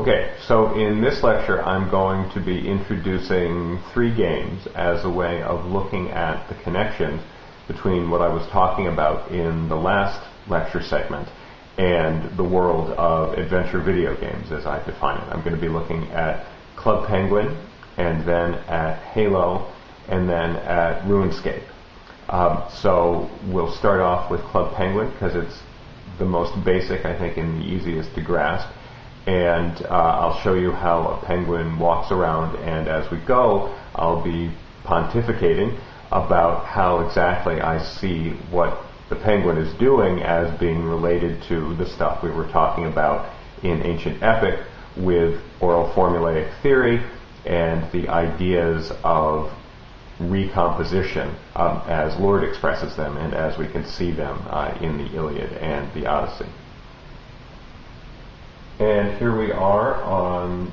Okay, so in this lecture I'm going to be introducing 3 games as a way of looking at the connections between what I was talking about in the last lecture segment and the world of adventure video games as I define it. I'm going to be looking at Club Penguin, and then at Halo, and then at RuneScape. So we'll start off with Club Penguin because it's the most basic, I think, and the easiest to grasp. And I'll show you how a penguin walks around, and as we go, I'll be pontificating about how exactly I see what the penguin is doing as being related to the stuff we were talking about in Ancient Epic with oral formulaic theory and the ideas of recomposition as Lord expresses them and as we can see them in the Iliad and the Odyssey. And here we are on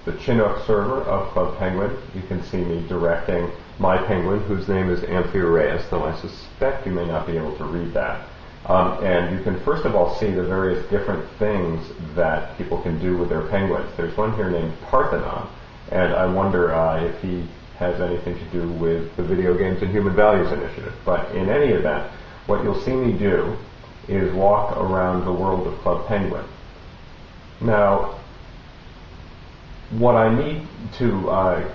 the Chinook server of Club Penguin. You can see me directing my penguin, whose name is Amphiaraeus, though I suspect you may not be able to read that. And you can first of all see the various different things that people can do with their penguins. There's one here named Parthenon, and I wonder if he has anything to do with the Video Games and Human Values Initiative. But in any event, what you'll see me do is walk around the world of Club Penguin. Now, what I need to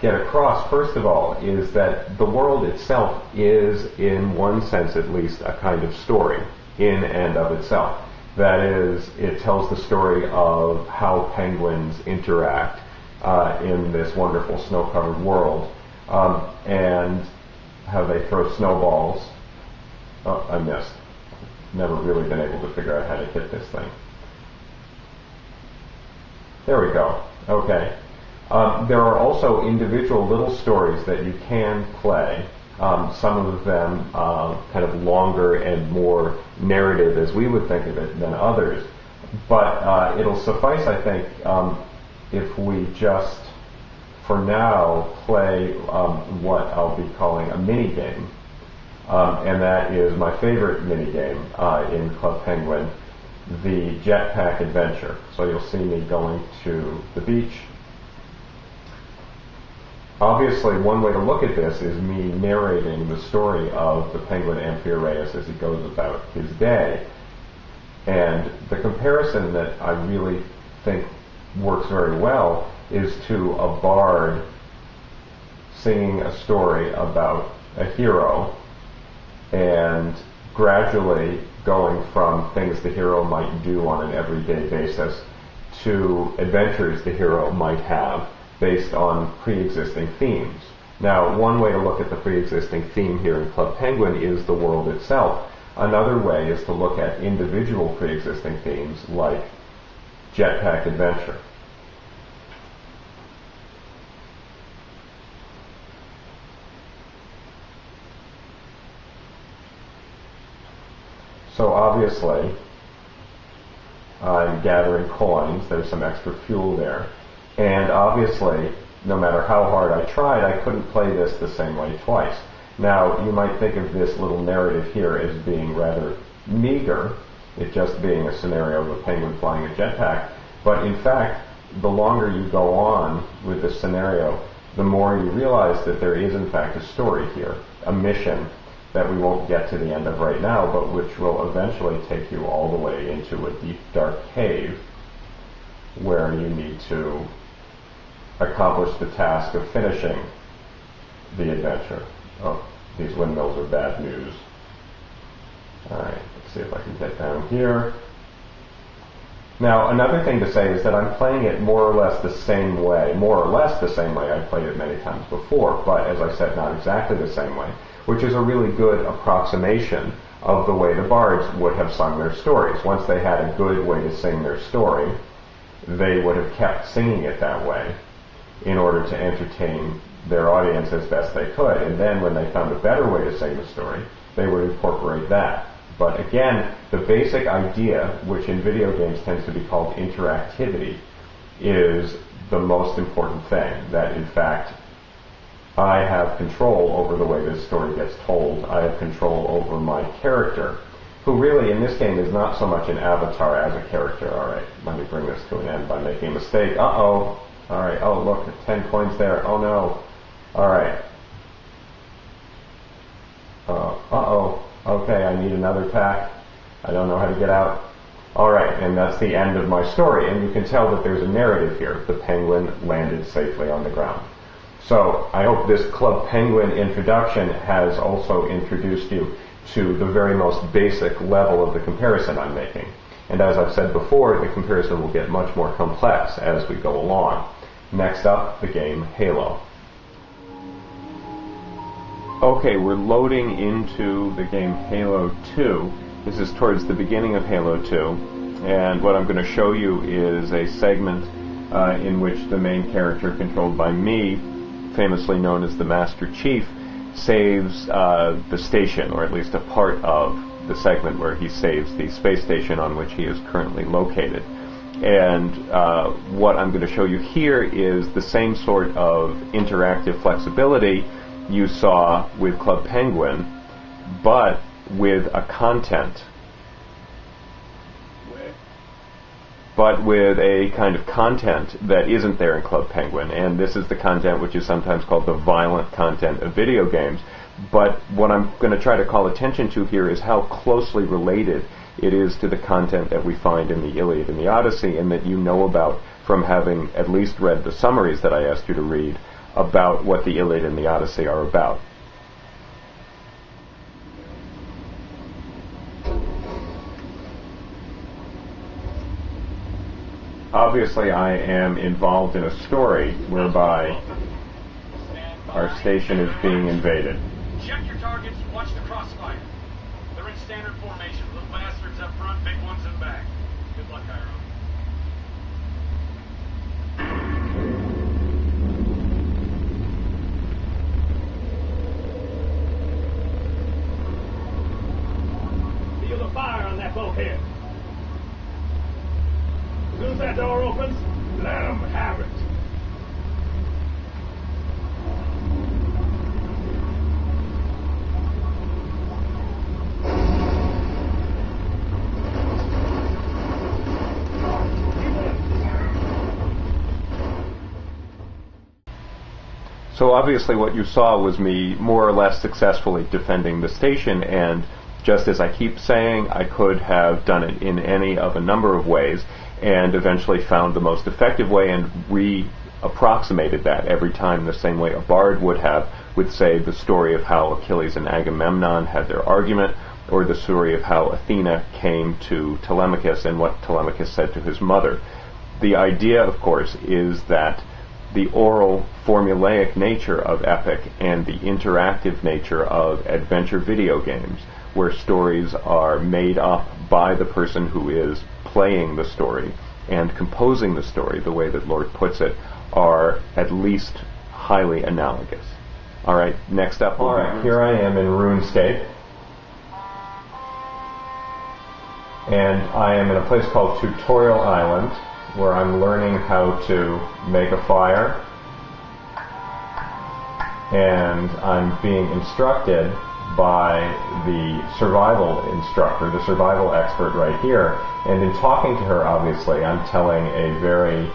get across, first of all, is that the world itself is, in one sense at least, a kind of story in and of itself. That is, it tells the story of how penguins interact in this wonderful snow-covered world, and how they throw snowballs. Oh, I missed. Never really been able to figure out how to hit this thing. There we go. Okay. There are also individual little stories that you can play. Some of them kind of longer and more narrative as we would think of it than others. But it'll suffice, I think, if we just, for now, play what I'll be calling a mini-game. And that is my favorite mini-game in Club Penguin, the Jetpack Adventure. So you'll see me going to the beach. Obviously, one way to look at this is me narrating the story of the penguin Amphiaraeus as he goes about his day. And the comparison that I really think works very well is to a bard singing a story about a hero and gradually going from things the hero might do on an everyday basis to adventures the hero might have based on pre-existing themes. Now, one way to look at the pre-existing theme here in Club Penguin is the world itself. Another way is to look at individual pre-existing themes like Jetpack Adventure. So obviously, I'm gathering coins. There's some extra fuel there. And obviously, no matter how hard I tried, I couldn't play this the same way twice. Now, you might think of this little narrative here as being rather meager, it just being a scenario of a penguin flying a jetpack. But in fact, the longer you go on with this scenario, the more you realize that there is in fact a story here, a mission that we won't get to the end of right now, but which will eventually take you all the way into a deep, dark cave where you need to accomplish the task of finishing the adventure. Oh, these windmills are bad news. Alright, let's see if I can get down here. Now, another thing to say is that I'm playing it more or less the same way I've played it many times before, but as I said, not exactly the same way, which is a really good approximation of the way the bards would have sung their stories. Once they had a good way to sing their story, they would have kept singing it that way in order to entertain their audience as best they could. And then when they found a better way to sing the story, they would incorporate that. But again, the basic idea, which in video games tends to be called interactivity, is the most important thing. That in fact, I have control over the way this story gets told. I have control over my character. who really in this game is not so much an avatar as a character. All right, let me bring this to an end by making a mistake. Uh-oh. All right, oh look, 10 coins there. Oh no. All right. Uh-oh. Okay, I need another pack. I don't know how to get out. All right, and that's the end of my story. And you can tell that there's a narrative here. The penguin landed safely on the ground. So I hope this Club Penguin introduction has also introduced you to the very most basic level of the comparison I'm making. And as I've said before, the comparison will get much more complex as we go along. Next up, the game Halo. Okay, we're loading into the game Halo 2. This is towards the beginning of Halo 2, and what I'm going to show you is a segment in which the main character, controlled by me, famously known as the Master Chief, saves the station, or at least a part of the segment where he saves the space station on which he is currently located. And what I'm going to show you here is the same sort of interactive flexibility you saw with Club Penguin, but with a content, but with a kind of content that isn't there in Club Penguin. And this is the content which is sometimes called the violent content of video games. But what I'm going to try to call attention to here is how closely related it is to the content that we find in the Iliad and the Odyssey, and that you know about from having at least read the summaries that I asked you to read about what the Iliad and the Odyssey are about. Obviously, I am involved in a story whereby our station is being invaded. Check your targets, watch the crossfire. They're in standard formation. Little bastards up front, big ones in back. Good luck, Iroh. Feel the fire on that bulkhead. As soon as that door opens, let them have it. So obviously what you saw was me more or less successfully defending the station, and just as I keep saying, I could have done it in any of a number of ways, and eventually found the most effective way and re-approximated that every time the same way a bard would have, with, say, the story of how Achilles and Agamemnon had their argument, or the story of how Athena came to Telemachus and what Telemachus said to his mother. The idea, of course, is that the oral, formulaic nature of epic and the interactive nature of adventure video games, where stories are made up by the person who is playing the story and composing the story, the way that Lord puts it, are at least highly analogous. Alright, next up. Alright, here I am in RuneScape. And I am in a place called Tutorial Island, where I'm learning how to make a fire, and I'm being instructed by the survival instructor, the survival expert right here. And in talking to her, obviously, I'm telling a very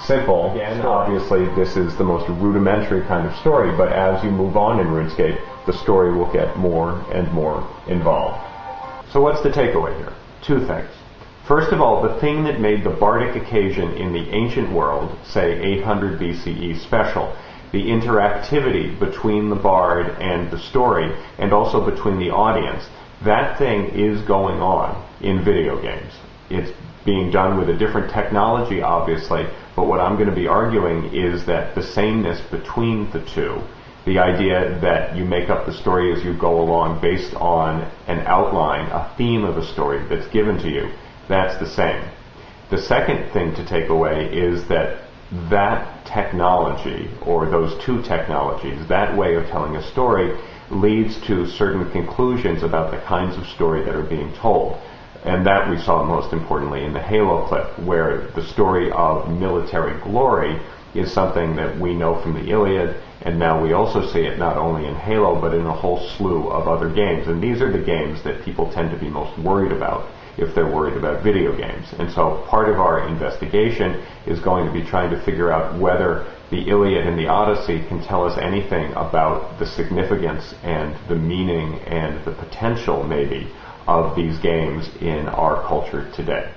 simple, again, obviously this is the most rudimentary kind of story, but as you move on in RuneScape, the story will get more and more involved. So what's the takeaway here? Two things. First of all, the thing that made the Bardic Occasion in the ancient world, say 800 BCE, special, the interactivity between the bard and the story, and also between the audience, that thing is going on in video games. It's being done with a different technology, obviously, but what I'm going to be arguing is that the sameness between the two, the idea that you make up the story as you go along based on an outline, a theme of a story that's given to you, that's the same. The second thing to take away is that that technology, or those two technologies, that way of telling a story, leads to certain conclusions about the kinds of story that are being told. And that we saw most importantly in the Halo clip, where the story of military glory is something that we know from the Iliad, and now we also see it not only in Halo, but in a whole slew of other games. And these are the games that people tend to be most worried about if they're worried about video games. And so part of our investigation is going to be trying to figure out whether the Iliad and the Odyssey can tell us anything about the significance and the meaning and the potential, maybe, of these games in our culture today.